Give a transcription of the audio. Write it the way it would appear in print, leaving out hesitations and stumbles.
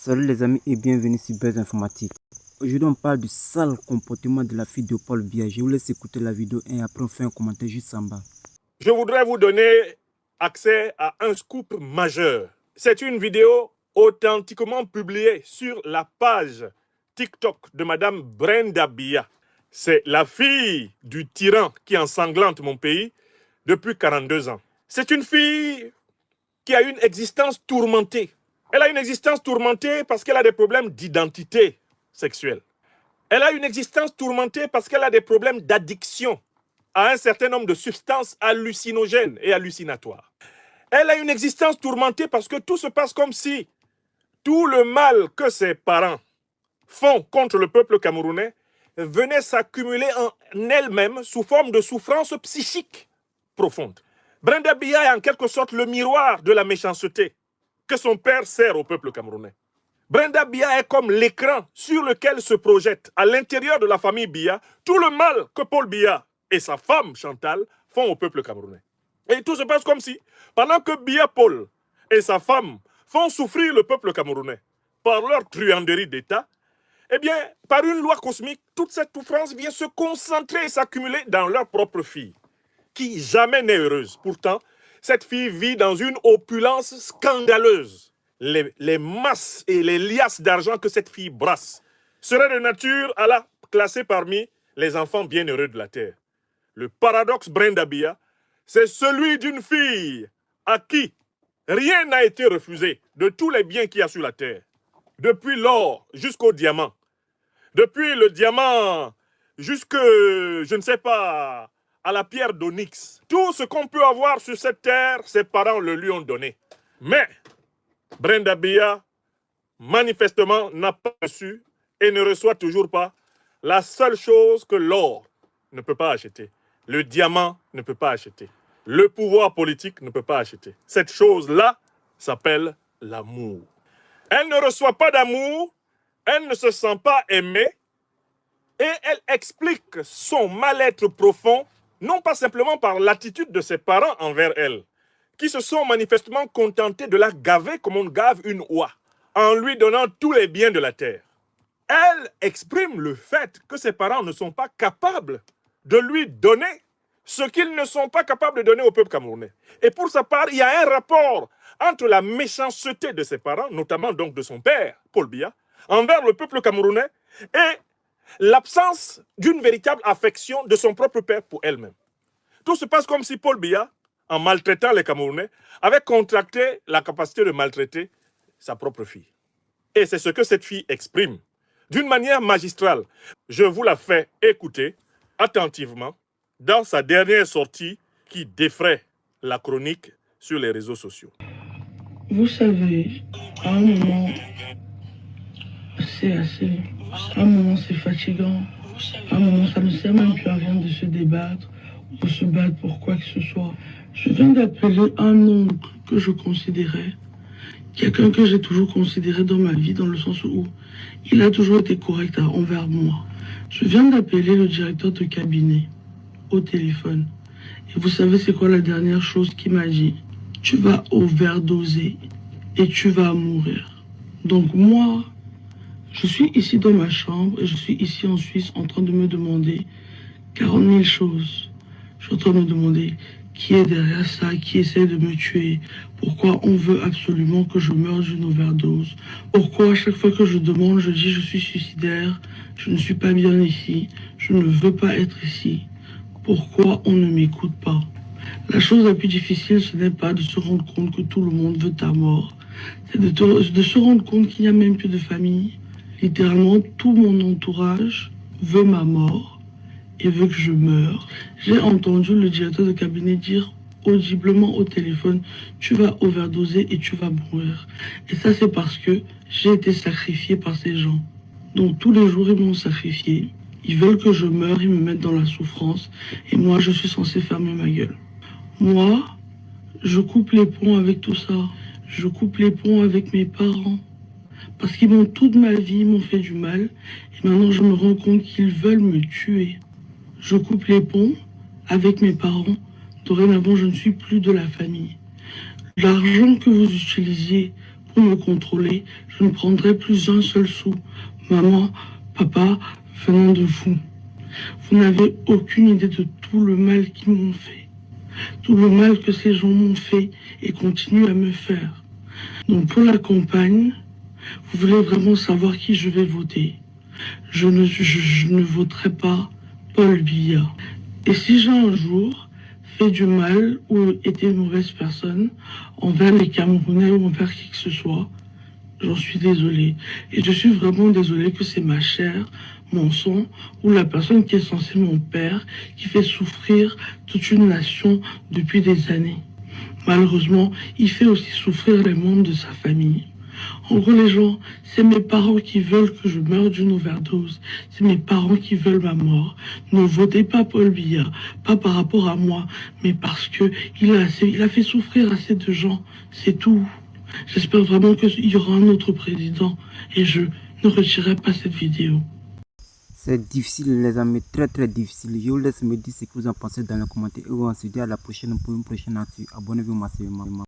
Salut les amis et bienvenue sur Buzz Informatique. Aujourd'hui on parle du sale comportement de la fille de Paul Biya. Je vous laisse écouter la vidéo et après on fait un commentaire juste en bas. Je voudrais vous donner accès à un scoop majeur. C'est une vidéo authentiquement publiée sur la page TikTok de Madame Brenda Biya. C'est la fille du tyran qui ensanglante mon pays depuis 42 ans. C'est une fille qui a une existence tourmentée. Elle a une existence tourmentée parce qu'elle a des problèmes d'identité sexuelle. Elle a une existence tourmentée parce qu'elle a des problèmes d'addiction à un certain nombre de substances hallucinogènes et hallucinatoires. Elle a une existence tourmentée parce que tout se passe comme si tout le mal que ses parents font contre le peuple camerounais venait s'accumuler en elle-même sous forme de souffrance psychique profonde. Brenda Biya est en quelque sorte le miroir de la méchanceté que son père sert au peuple camerounais. Brenda Biya est comme l'écran sur lequel se projette à l'intérieur de la famille Biya tout le mal que Paul Biya et sa femme Chantal font au peuple camerounais. Et tout se passe comme si, pendant que Biya Paul et sa femme font souffrir le peuple camerounais par leur truanderie d'État, eh bien, par une loi cosmique, toute cette souffrance vient se concentrer et s'accumuler dans leur propre fille, qui jamais n'est heureuse. Pourtant, cette fille vit dans une opulence scandaleuse. Les masses et les liasses d'argent que cette fille brasse seraient de nature à la classer parmi les enfants bienheureux de la terre. Le paradoxe Brenda Biya, c'est celui d'une fille à qui rien n'a été refusé de tous les biens qu'il y a sur la terre. Depuis l'or jusqu'au diamant. Depuis le diamant jusque, je ne sais pas, à la pierre d'onyx. Tout ce qu'on peut avoir sur cette terre, ses parents le lui ont donné. Mais Brenda Biya, manifestement, n'a pas reçu et ne reçoit toujours pas la seule chose que l'or ne peut pas acheter. Le diamant ne peut pas acheter. Le pouvoir politique ne peut pas acheter. Cette chose-là s'appelle l'amour. Elle ne reçoit pas d'amour, elle ne se sent pas aimée et elle explique son mal-être profond, non pas simplement par l'attitude de ses parents envers elle, qui se sont manifestement contentés de la gaver comme on gave une oie, en lui donnant tous les biens de la terre. Elle exprime le fait que ses parents ne sont pas capables de lui donner ce qu'ils ne sont pas capables de donner au peuple camerounais. Et pour sa part, il y a un rapport entre la méchanceté de ses parents, notamment donc de son père, Paul Biya, envers le peuple camerounais, et l'absence d'une véritable affection de son propre père pour elle-même. Tout se passe comme si Paul Biya, en maltraitant les Camerounais, avait contracté la capacité de maltraiter sa propre fille. Et c'est ce que cette fille exprime d'une manière magistrale. Je vous la fais écouter attentivement dans sa dernière sortie qui défraie la chronique sur les réseaux sociaux. Vous savez, à un moment, c'est assez. À un moment, c'est fatigant. À un moment, ça ne sert même plus à rien de se débattre ou se battre pour quoi que ce soit. Je viens d'appeler un oncle que je considérais, quelqu'un que j'ai toujours considéré dans ma vie, dans le sens où il a toujours été correct envers moi. Je viens d'appeler le directeur de cabinet au téléphone. Et vous savez c'est quoi la dernière chose qu'il m'a dit? Tu vas overdoser et tu vas mourir. Donc moi, je suis ici dans ma chambre et je suis ici en Suisse en train de me demander 40 000 choses. Je suis en train de me demander qui est derrière ça, qui essaie de me tuer. Pourquoi on veut absolument que je meure d'une overdose? Pourquoi à chaque fois que je demande, je dis je suis suicidaire, je ne suis pas bien ici, je ne veux pas être ici. Pourquoi on ne m'écoute pas? La chose la plus difficile, ce n'est pas de se rendre compte que tout le monde veut ta mort. C'est de se rendre compte qu'il n'y a même plus de famille. Littéralement, tout mon entourage veut ma mort et veut que je meure. J'ai entendu le directeur de cabinet dire audiblement au téléphone, tu vas overdoser et tu vas mourir. Et ça, c'est parce que j'ai été sacrifié par ces gens. Donc tous les jours, ils m'ont sacrifié. Ils veulent que je meure, ils me mettent dans la souffrance. Et moi, je suis censé fermer ma gueule. Moi, je coupe les ponts avec tout ça. Je coupe les ponts avec mes parents. Parce qu'ils m'ont toute ma vie, ils m'ont fait du mal. Et maintenant, je me rends compte qu'ils veulent me tuer. Je coupe les ponts avec mes parents. Dorénavant, je ne suis plus de la famille. L'argent que vous utilisiez pour pour me contrôler, je ne prendrai plus un seul sou. Maman, papa, venant de vous, vous n'avez aucune idée de tout le mal qu'ils m'ont fait. Tout le mal que ces gens m'ont fait et continuent à me faire. Donc pour la campagne, vous voulez vraiment savoir qui je vais voter. Je ne voterai pas Paul Biya. Et si j'ai un jour fait du mal ou été une mauvaise personne envers les Camerounais ou envers qui que ce soit, j'en suis désolée. Et je suis vraiment désolée que c'est ma chair, mon sang, ou la personne qui est censée mon père, qui fait souffrir toute une nation depuis des années. Malheureusement, il fait aussi souffrir les membres de sa famille. En gros, les gens, c'est mes parents qui veulent que je meure d'une overdose. C'est mes parents qui veulent ma mort. Ne votez pas Paul Biya, pas par rapport à moi, mais parce que il a fait souffrir assez de gens. C'est tout. J'espère vraiment qu'il y aura un autre président et je ne retirerai pas cette vidéo. C'est difficile les amis, très difficile. Je vous laisse me dire ce que vous en pensez dans les commentaires et on se dit à la prochaine pour une prochaine actu. Abonnez-vous massivement.